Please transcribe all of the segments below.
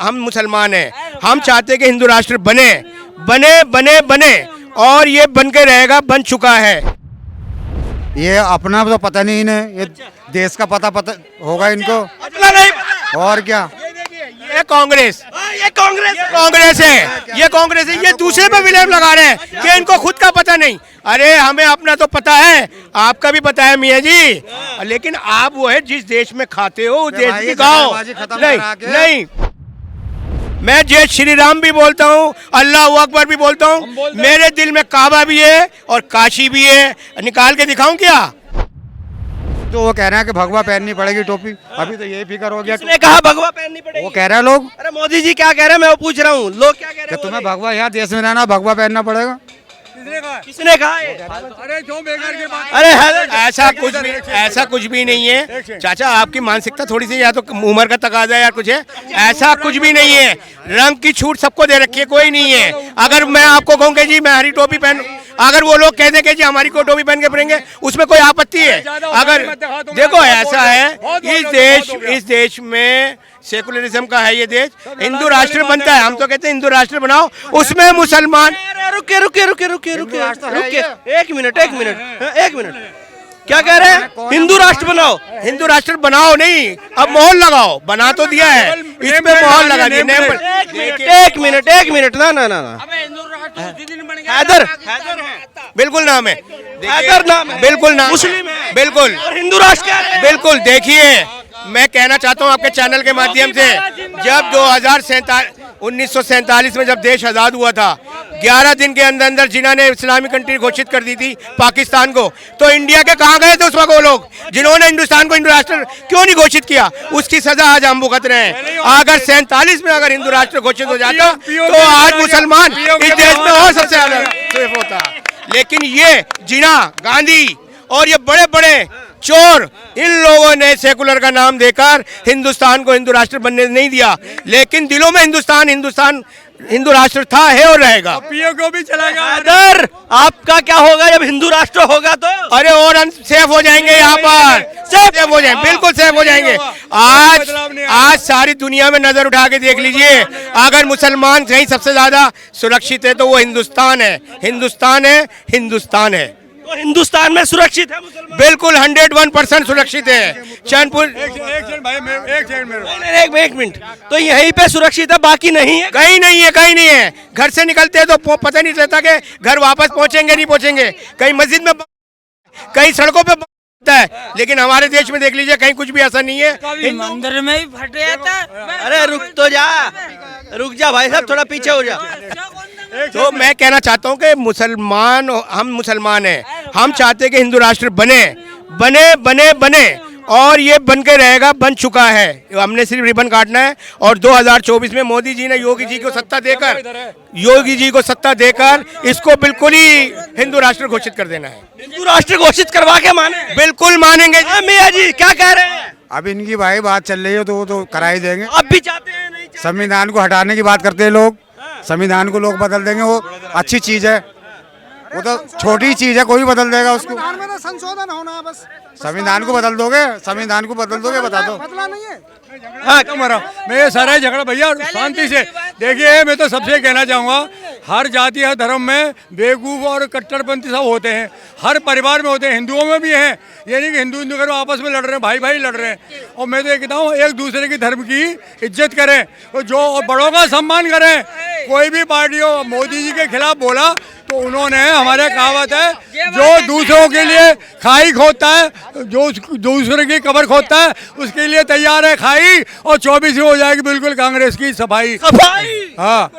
हम मुसलमान हैं, हम चाहते हैं कि हिंदू राष्ट्र बने बने बने बने, और ये बन के रहेगा, बन चुका है। ये अपना तो पता नहीं इन्हें, ये देश का पता होगा इनको, अपना नहीं पता। और क्या। ये कांग्रेस, ये कांग्रेस है, ये कांग्रेस है, ये दूसरे पे विलेम लगा रहे हैं कि इनको खुद का पता नहीं। अरे हमें अपना तो पता है, आपका भी पता है मियाँ जी, लेकिन आप वो है जिस देश में खाते हो उस देश की गाओ। नहीं, मैं जय श्री राम भी बोलता हूँ, अल्लाह अकबर भी बोलता हूँ, मेरे दिल में काबा भी है और काशी भी है। निकाल के दिखाऊं क्या? तो वो कह रहे हैं कि भगवा पहननी पड़ेगी टोपी, अभी तो यही फिक्र हो गया। किसने कहा भगवा पहननी पड़ेगी? वो कह रहे हैं लोग। अरे मोदी जी क्या कह रहे हैं, मैं वो पूछ रहा हूँ, लोग क्या कह रहे हैं? तुम्हें भगवा, यहाँ देश में रहना भगवा पहनना पड़ेगा। किसने कहा ये? अरे जो बेकार के बात। अरे ऐसा कुछ भी नहीं है चाचा, आपकी मानसिकता थोड़ी सी या तो उम्र का तकाजा या कुछ है, ऐसा कुछ भी नहीं है। रंग की छूट सबको दे रखी है, कोई नहीं है। अगर मैं आपको कहूँ कि जी मैं हरी टोपी पहन, अगर वो लोग कह दें कि जी हमारी को टोपी पहन के फिरेंगे, उसमें कोई आपत्ति है? अगर देखो ऐसा है, इस देश में सेकुलरिज्म का है, ये देश हिंदू राष्ट्र बनता है, हम तो कहते हैं हिंदू राष्ट्र बनाओ, उसमें मुसलमान। रुके एक मिनट, क्या कह रहे हैं? हिंदू राष्ट्र बनाओ। हिंदू राष्ट्र बनाओ नहीं, अब मोहर लगाओ, बना तो दिया है, इसमें मोहर लगा दी। एक मिनट ना हैदर बिल्कुल नाम है, हैदर नाम है, बिल्कुल नाम, मुस्लिम है, बिल्कुल, और हिंदू राष्ट्र कह रहे हैं। बिल्कुल। देखिए, मैं कहना चाहता हूं आपके चैनल के माध्यम से, जब 1947 में जब देश आज़ाद हुआ था, 11 दिन के अंदर अंदर जिन्हों ने इस्लामी कंट्री घोषित कर दी थी पाकिस्तान को, तो इंडिया के कहाँ गए थे उस वक्त वो लोग जिन्होंने हिंदुस्तान को हिंदू राष्ट्र क्यों नहीं घोषित किया? उसकी सजा आज हम भुगत रहे हैं। अगर 47 में अगर हिंदू राष्ट्र घोषित हो जाता तो आज मुसलमान इस देश में और सबसे ज्यादा सेफ होता। लेकिन ये जिन्ना, गांधी और ये बड़े बड़े चोर, इन लोगों ने सेकुलर का नाम देकर हिंदुस्तान को हिंदू राष्ट्र बनने नहीं दिया, लेकिन दिलों में हिंदू राष्ट्र था, है और रहेगा। पीओ को भी चलाएगा। हैदर, आपका क्या होगा जब हिंदू राष्ट्र होगा तो? अरे और सेफ हो जाएंगे, यहाँ पर सेफ हो जाएंगे, बिल्कुल सेफ हो जाएंगे। आज सारी दुनिया में नजर उठा के देख लीजिए, अगर मुसलमान कहीं सबसे ज्यादा सुरक्षित है तो वो हिंदुस्तान है, हिंदुस्तान है, हिंदुस्तान है। तो हिंदुस्तान में सुरक्षित है मुसलमान? बिल्कुल 101% सुरक्षित है। चैनपुर एक मिनट, तो यहीं पे सुरक्षित है, बाकी नहीं है? कहीं नहीं है, कहीं नहीं है। घर से निकलते हैं तो पता नहीं चलता कि घर वापस पहुंचेंगे नहीं पहुंचेंगे, कहीं मस्जिद में, कहीं सड़कों पे है, लेकिन हमारे देश में देख लीजिए कहीं कुछ भी ऐसा नहीं है। मंदिर में ही फट गया था। अरे रुक जा भाई साहब, थोड़ा पीछे हो जा। तो मैं कहना चाहता हूं कि हम मुसलमान हैं, हम चाहते हैं कि हिंदू राष्ट्र बने बने बने बने, और ये बन के रहेगा, बन चुका है। हमने सिर्फ रिबन काटना है, और 2024 में मोदी जी ने योगी जी को सत्ता देकर इसको बिल्कुल ही हिंदू राष्ट्र घोषित कर देना है। हिंदू राष्ट्र घोषित करवा के माने? बिल्कुल मानेंगे। मियाँ जी क्या कह रहे हैं? अब इनकी भाई बात चल रही है तो वो तो करा ही देंगे। आप भी चाहते हैं? नहीं चाहते? संविधान को हटाने की बात करते हैं लोग, संविधान को लोग बदल देंगे, वो अच्छी चीज है, वो तो छोटी चीज है, कोई बदल देगा उसको। संशोधन होना बस। संविधान को बदल दोगे, संविधान को बदल दोगे, बता दो। बदला नहीं है। हाँ, मैं ये सारा झगड़ा भैया शांति से देखिए। मैं तो सबसे कहना चाहूँगा, हर जाति हर धर्म में बेवकूफ़ और कट्टरपंथी सब होते हैं, हर परिवार में होते हैं, हिंदुओं में भी हैं। ये नहीं कि हिंदू करो आपस में लड़ रहे हैं, भाई लड़ रहे हैं। और मैं तो ये कहता हूँ, एक दूसरे की धर्म की इज्जत करें, तो जो बड़ों का सम्मान करें। कोई भी पार्टी हो, मोदी जी के खिलाफ बोला तो उन्होंने, हमारे कहावत है, जो दूसरों के लिए खाई खोदता है, जो दूसरे की कब्र खोदता है, उसके लिए तैयार है खाई, और 24 हो जाएगी बिल्कुल कांग्रेस की सफाई। हाँ,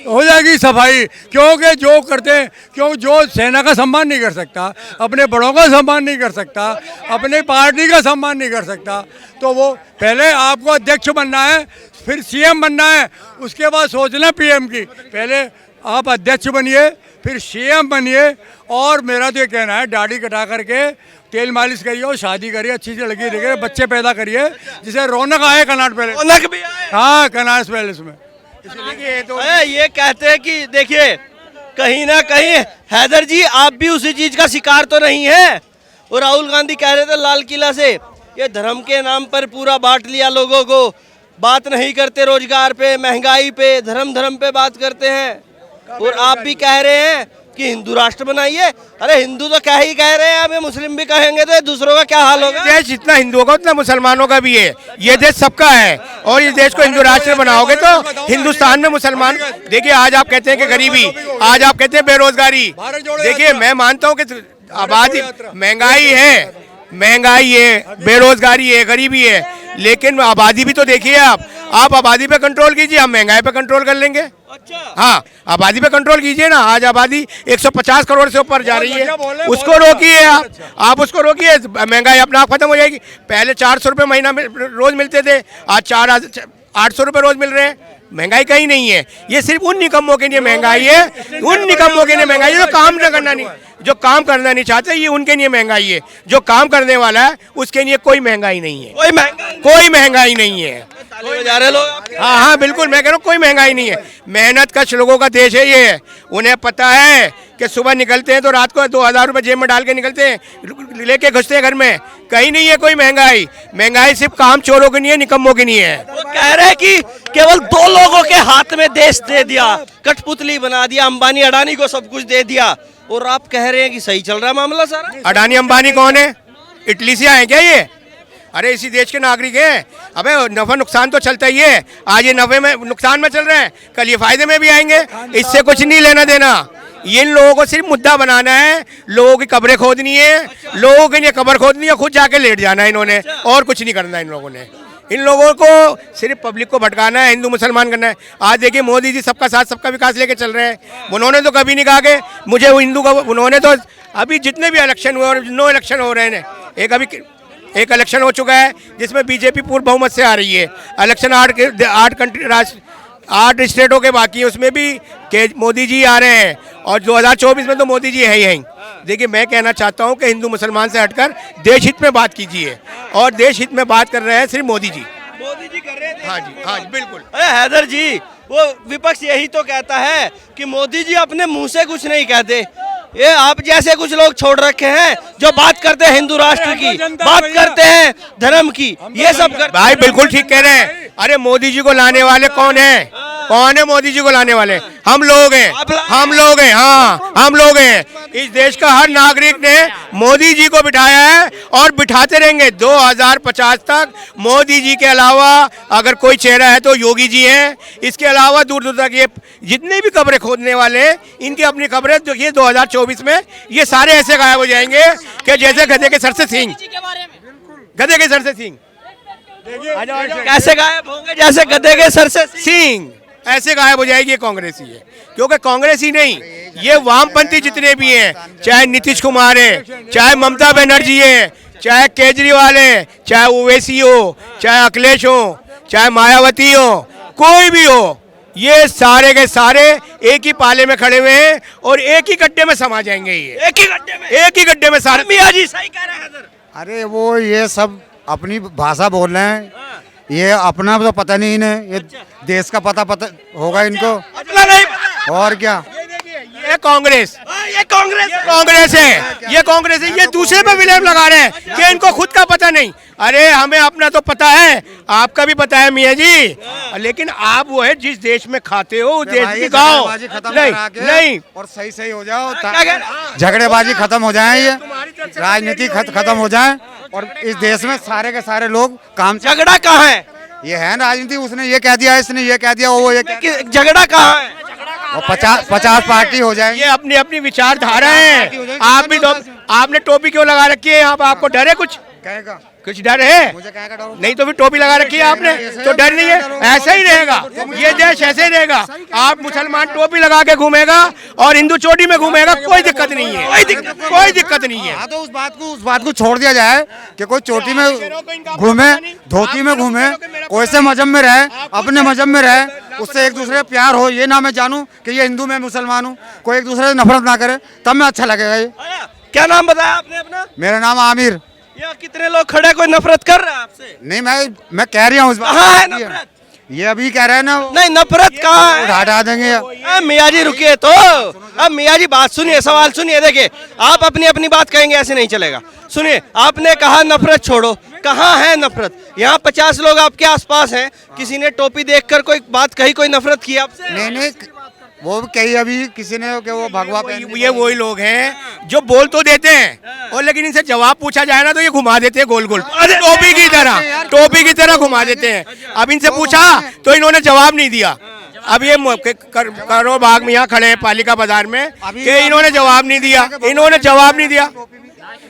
हो जाएगी सफाई। क्योंकि जो करते हैं, जो सेना का सम्मान नहीं कर सकता, अपने बड़ों का सम्मान नहीं कर सकता, अपने पार्टी का सम्मान नहीं कर सकता, तो वो पहले आपको अध्यक्ष बनना है, फिर सीएम बनना है, उसके बाद सोचना पीएम की। पहले आप अध्यक्ष बनिए, फिर सीएम बनिए। और मेरा तो ये कहना है, दाढ़ी कटा करके तेल मालिश करिए और शादी करिए, अच्छी सी लड़की देखिए, बच्चे पैदा करिए, जिसे रौनक आए कनाट पैलेस। रौनक भी आए? हाँ, कनाट पैलेस में। ये कहते हैं कि देखिए, कहीं ना कहीं हैदर जी आप भी उसी चीज का शिकार तो नहीं है। और राहुल गांधी कह रहे थे लाल किला से, ये धर्म के नाम पर पूरा बांट लिया लोगों को, बात नहीं करते रोजगार पे, महंगाई पे, धर्म पे बात करते हैं। और आप भी कह रहे हैं कि हिंदू राष्ट्र बनाइए। अरे हिंदू तो क्या ही कह रहे हैं, हमें मुस्लिम भी कहेंगे तो दूसरों का क्या हाल होगा। देश जितना हिंदुओं का उतना मुसलमानों का भी है, ये देश सबका है। और इस देश को हिंदू राष्ट्र बनाओगे तो हिंदुस्तान में मुसलमान, देखिए आज आप कहते हैं कि गरीबी, आज आप कहते हैं बेरोजगारी। देखिए मैं मानता हूँ कि आबादी, महंगाई है, बेरोजगारी है, गरीबी है, लेकिन आबादी भी तो देखिए आप आबादी पे कंट्रोल कीजिए, हम महंगाई पे कंट्रोल कर लेंगे। अच्छा, हाँ आबादी पे कंट्रोल कीजिए ना। आज आबादी 150 करोड़ से ऊपर जा रही है, उसको रोकिए आप उसको रोकिए, महंगाई अपने आप खत्म हो जाएगी। पहले 400 रुपये महीना में रोज मिलते थे, आज 800 रुपये रोज मिल रहे हैं। महंगाई कहीं नहीं है, ये सिर्फ उन निकम्मों के लिए महंगाई है, उन निकम्मों के लिए महंगाई है जो काम न करना नहीं, जो काम करना नहीं चाहते, ये उनके लिए महंगाई है। जो काम करने वाला है उसके लिए कोई महंगाई नहीं है, कोई महंगाई नहीं है। जा रहे लोग। हाँ बिल्कुल, मैं कह रहा हूँ कोई महंगाई नहीं है। मेहनत कश लोगों का देश है ये। उन्हें पता है कि सुबह निकलते हैं तो रात को 2000 रुपये जेब में डाल के निकलते हैं, लेके घुसते हैं घर में। कहीं नहीं है कोई महंगाई। महंगाई सिर्फ काम चोरों की नहीं है, निकम्मों की नहीं है। वो कह रहे हैं कि केवल 2 लोगों के हाथ में देश दे दिया, कठपुतली बना दिया, अंबानी अडानी को सब कुछ दे दिया। और आप कह रहे हैं कि सही चल रहा है मामला सारा। अडानी अंबानी कौन है? इटली से आए क्या ये? अरे इसी देश के नागरिक हैं। अबे नफा नुकसान तो चलता ही है। आज ये नफे में नुकसान में चल रहे हैं, कल ये फायदे में भी आएंगे। इससे कुछ नहीं लेना देना। इन लोगों को सिर्फ मुद्दा बनाना है, लोगों की कब्रें खोदनी है, लोगों के लिए कब्र खोदनी है, खुद जाके लेट जाना है इन्होंने, और कुछ नहीं करना है इन लोगों ने। इन लोगों को सिर्फ पब्लिक को भटकाना है, हिंदू मुसलमान करना है। आज देखिए मोदी जी सबका साथ सबका विकास लेके चल रहे हैं। उन्होंने तो कभी नहीं कहा कि मुझे वो हिंदू का, उन्होंने तो अभी जितने भी इलेक्शन हुए और 9 इलेक्शन हो रहे हैं, एक इलेक्शन हो चुका है जिसमें बीजेपी पूर्ण बहुमत से आ रही है। इलेक्शन 8 स्टेटों के बाकी है, उसमें भी मोदी जी आ रहे हैं, और 2024 में तो मोदी जी है ही हैं। देखिए मैं कहना चाहता हूं कि हिंदू मुसलमान से हटकर देश हित में बात कीजिए, और देश हित में बात कर रहे हैं सिर्फ मोदी जी कर रहे थे। हाँ जी बिल्कुल। अरे हैदर जी, वो विपक्ष यही तो कहता है कि मोदी जी अपने मुंह से कुछ नहीं कहते। ये आप जैसे कुछ लोग छोड़ रखे हैं जो बात करते हैं हिंदू राष्ट्र की, बात करते हैं धर्म की, ये सब कर। भाई बिल्कुल ठीक कह रहे हैं। अरे मोदी जी को लाने वाले कौन है? कौन है मोदी जी को लाने वाले? हम लोग हैं, हम लोग हैं। हाँ हम लोग हैं। इस देश का हर नागरिक ने मोदी जी को बिठाया है और बिठाते रहेंगे 2050 तक। मोदी जी के अलावा अगर कोई चेहरा है तो योगी जी हैं। इसके अलावा दूर दूर तक ये जितने भी कब्रें खोदने वाले, इनकी अपनी कब्रें ये 2024 में ये सारे ऐसे गायब हो जाएंगे कि जैसे गधे के सर से सींग, गधे के सर से सींग। कैसे गायब होंगे? जैसे गधे के सर से सींग ऐसे गायब हो जाएगी ये कांग्रेस ही है। क्योंकि कांग्रेस ही नहीं, ये वामपंथी जितने भी हैं, चाहे नीतीश कुमार है, चाहे ममता बनर्जी है, चाहे केजरीवाल है, चाहे ओवैसी हो, चाहे अखिलेश हो, चाहे मायावती हो, कोई भी हो, ये सारे के सारे एक ही पाले में खड़े हुए हैं और एक ही गड्ढे में समा जाएंगे। ये एक ही गड्ढे में सारे। मियां जी सही कह रहे हैं हैदर। अरे वो ये सब अपनी भाषा बोल रहे हैं, ये अपना तो पता नहीं इन्हें, ये देश का पता होगा इनको। अपना नहीं पता। और क्या, ये कांग्रेस, ये कांग्रेस है, ये कांग्रेस है। ये दूसरे पे विलेम लगा रहे हैं कि इनको खुद का पता नहीं। अरे हमें अपना तो पता है, आपका भी पता है मियाँ जी, लेकिन आप वो है जिस देश में खाते हो उस देश की गाओ। नहीं और सही हो जाओ, झगड़ेबाजी खत्म हो जाए, ये राजनीति खत्म हो जाए, और इस देश में सारे के सारे लोग काम। झगड़ा कहाँ है? ये है राजनीति, उसने ये कह दिया, इसने ये कह दिया, वो ये झगड़ा कहाँ है? 50 पार्टी हो जाए। ये अपनी अपनी विचारधारा है। आप भी आपने टोपी क्यों लगा रखी है यहाँ पे? आपको डर है कुछ? कहेगा कुछ डर है? मुझे क्या डर? नहीं तो फिर टोपी लगा रखी है आपने, तो डर नहीं है। ऐसा ही रहेगा ये देश, ऐसे ही रहेगा। आप मुसलमान टोपी लगा के घूमेगा और हिंदू चोटी में घूमेगा, कोई दिक्कत नहीं है, कोई दिक्कत नहीं है। हाँ तो उस बात को छोड़ दिया जाए कि कोई चोटी में घूमे, धोती में घूमे, कोई से मजहब में रहे, अपने मजहब में रहे, उससे एक दूसरे का प्यार हो। ये ना मैं जानूं कि ये हिंदू मैं मुसलमान हूँ, कोई एक दूसरे से नफरत ना करे, तब मैं अच्छा लगेगा। ये क्या नाम बताया आपने अपना? मेरा नाम आमिर। यहाँ कितने लोग खड़े, कोई नफरत कर रहा है आपसे? नहीं, मैं कह रही हूँ इस बात। कहाँ है नफरत? ये अभी कह रहे हैं ना, नहीं नफरत कहाँ है? हटा देंगे। मियाँ जी रुकिए तो, अब मियाँ जी बात सुनिए, सवाल सुनिए। देखिए आप अपनी अपनी बात कहेंगे, ऐसे नहीं चलेगा। सुनिए, आपने कहा नफरत छोड़ो, कहाँ है नफरत? यहाँ 50 लोग आपके आसपास हैं, किसी ने टोपी देखकर कोई बात कही, कोई नफरत की आपसे? नहीं वो भी कही अभी किसी ने कि वो भगवा पहन ये वही लोग हैं जो बोल तो देते हैं और लेकिन इनसे जवाब पूछा जाए ना तो ये घुमा देते हैं गोल गोल, टोपी की तरह घुमा देते हैं। अब इनसे पूछा तो इन्होंने जवाब नहीं दिया। अब ये करोड़ बाग में यहाँ खड़े हैं पालिका बाजार में कि इन्होंने जवाब नहीं दिया।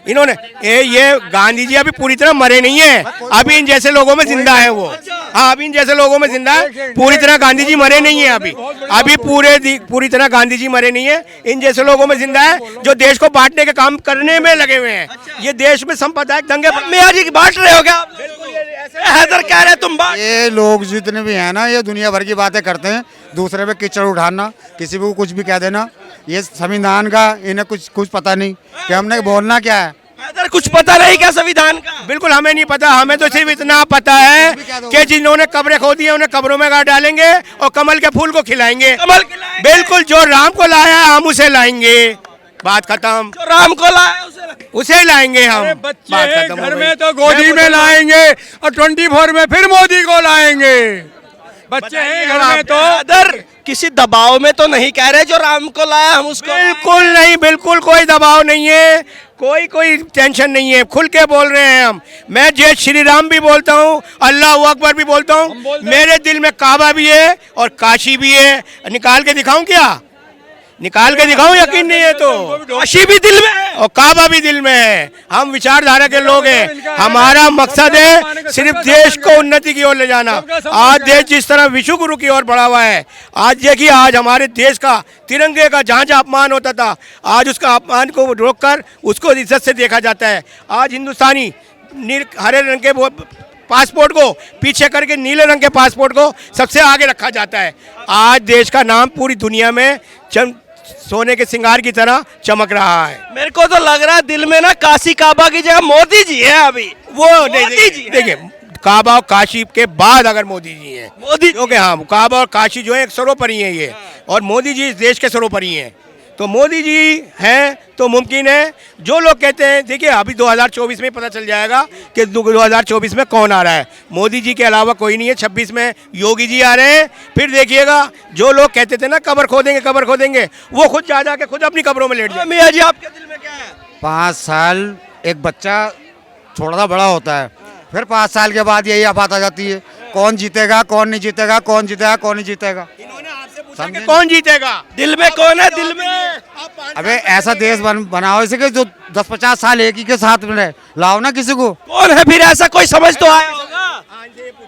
इन्होंने ये गांधी जी अभी पूरी तरह मरे नहीं है, अभी इन जैसे लोगों में जिंदा है वो। हाँ, अभी इन जैसे लोगों में जिंदा है, पूरी तरह गांधी जी मरे नहीं है अभी पूरी तरह गांधी जी मरे नहीं है, इन जैसे लोगों में जिंदा है जो देश को बांटने के काम करने में लगे हुए हैं। ये देश में सांप्रदायिक दंगे मियाँ जी बांट रहे हो क्या? हैदर कह रहे तुम बांट। ये लोग जितने भी हैं ना, ये दुनिया भर की बातें करते हैं, दूसरे पे कीचड़ उठाना, किसी को कुछ भी कह देना। ये संविधान का इन्हें कुछ पता नहीं कि हमने बोलना क्या है। हैदर कुछ पता नहीं क्या संविधान का? बिल्कुल हमें नहीं पता, हमें तो सिर्फ इतना पता है कि जिन्होंने कब्रें खोदी है उन्हें कब्रों में गाड़ डालेंगे और कमल के फूल को खिलाएंगे। बिल्कुल, जो राम को लाया है हम उसे लाएंगे, बात खत्म। जो राम को लाया उसे लाएंगे हम। बच्चे घर में तो गोदी में लाएंगे और 24 में फिर मोदी को लाएंगे। बच्चे हैं घर में तो हैदर किसी दबाव में तो नहीं कह रहे जो राम को लाया हम उसको? बिल्कुल नहीं, बिल्कुल कोई दबाव नहीं है, कोई टेंशन नहीं है, खुल के बोल रहे हैं हम। मैं जय श्री राम भी बोलता हूँ, अल्लाह अकबर भी बोलता हूँ। मेरे दिल में काबा भी है और काशी भी है। निकाल के दिखाऊं क्या? निकाल के दिखाऊं? यकीन नहीं है तो काशी भी दिल में है और काबा भी दिल में है। हम विचारधारा के लोग हैं, हमारा मकसद है सिर्फ देश को उन्नति की ओर ले जाना। आज देश जिस तरह विश्व गुरु की ओर बढ़ा हुआ है, आज देखिए आज हमारे देश का तिरंगे का जहाँ जहाँ अपमान होता था, आज उसका अपमान को रोककर उसको इज्जत से देखा जाता है। आज हिंदुस्तानी हरे रंग के पासपोर्ट को पीछे करके नीले रंग के पासपोर्ट को सबसे आगे रखा जाता है। आज देश का नाम पूरी दुनिया में सोने के सिंगार की तरह चमक रहा है। मेरे को तो लग रहा है दिल में ना काशी काबा की जगह मोदी जी है अभी। वो देखिए काबा और काशी के बाद अगर मोदी जी हैं, मोदी क्योंकि हाँ काबा और काशी जो है एक सरोपरी हैं ये, और मोदी जी इस देश के सरोपरी हैं। तो मोदी जी हैं तो मुमकिन है। जो लोग कहते हैं, देखिए अभी 2024 में पता चल जाएगा कि 2024 में कौन आ रहा है। मोदी जी के अलावा कोई नहीं है। 26 में योगी जी आ रहे हैं। फिर देखिएगा जो लोग कहते थे ना कब्र खोदेंगे, वो खुद जा के खुद अपनी कब्रों में लेट जाए। मियाँ जी आपके दिल में क्या है? 5 साल एक बच्चा छोटा बड़ा होता है, फिर 5 साल के बाद यही बात आ जाती है, कौन जीतेगा कौन नहीं जीतेगा, कौन जीतेगा कौन नहीं जीतेगा। इन्होंने आपसे पूछा कि कौन जीतेगा, दिल में कौन है? दिल में अबे ऐसा देश बनाओ इसे कि जो 10-50 साल एक ही के साथ में रहे, लाओ ना किसी को। कौन है फिर ऐसा? कोई समझ तो आया होगा,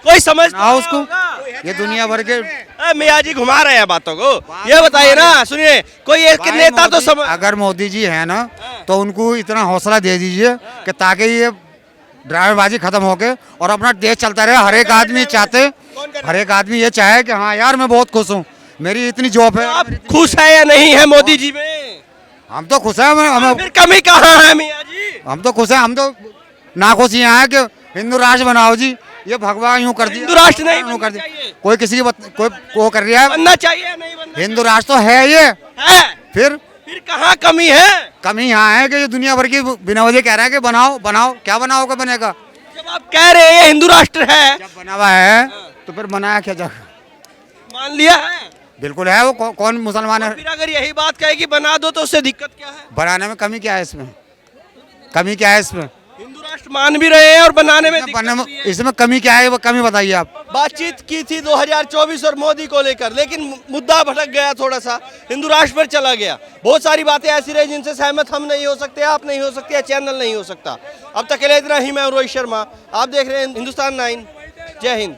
कोई समझ तो आओ उसको। होगा। ये दुनिया भर के मियाँ जी घुमा रहे हैं बातों को। ये बताइए ना, सुनिए कोई एक नेता तो समझ। अगर मोदी जी है ना तो उनको इतना हौसला दे दीजिए कि ताकि ये ड्राइवरबाजी खत्म होके और अपना देश चलता रहे। हर एक आदमी ये चाहे कि हाँ यार मैं बहुत खुश हूँ, मेरी इतनी जॉब है। आप खुश है या नहीं है मोदी जी में? हम तो खुश हैं। फिर कमी कहाँ है मियाँ जी? हम तो खुश हैं। हम तो नाखुश यहाँ है कि हिंदू राष्ट्र बनाओ जी, ये भगवान यूँ कर दिया। हिंदू राष्ट्र नहीं यूँ कर बनना दिया। चाहिए। कोई किसी की कोई वो कर रहा है। बनना चाहिए या नहीं बनना? हिंदू राष्ट्र तो है ये। है फिर कहाँ कमी है? कमी यहाँ है कि ये दुनिया भर की बिना वजह कह रहे हैं कि बनाओ। क्या बनाओ, क्या बनेगा? जब आप कह रहे हैं हिंदू राष्ट्र है, जब बना हुआ है तो फिर बनाया क्या जगह? मान लिया है? बिल्कुल है। वो कौन मुसलमान है? फिर अगर यही बात कहे कि बना दो तो उससे दिक्कत क्या है? बनाने में कमी क्या है इसमें? कमी क्या है इसमें? हिंदू राष्ट्र मान भी रहे हैं और बनाने में दिक्कत भी है। इसमें कमी क्या है? वो कमी बताइए आप। बातचीत की थी 2024 और मोदी को लेकर, लेकिन मुद्दा भटक गया, थोड़ा सा हिंदू राष्ट्र पर चला गया। बहुत सारी बातें ऐसी रही जिनसे सहमत हम नहीं हो सकते, आप नहीं हो सकते, चैनल नहीं हो सकता। अब तक के लिए इतना ही। मैं रोहित शर्मा, आप देख रहे हैं हिंदुस्तान 9। जय हिंद।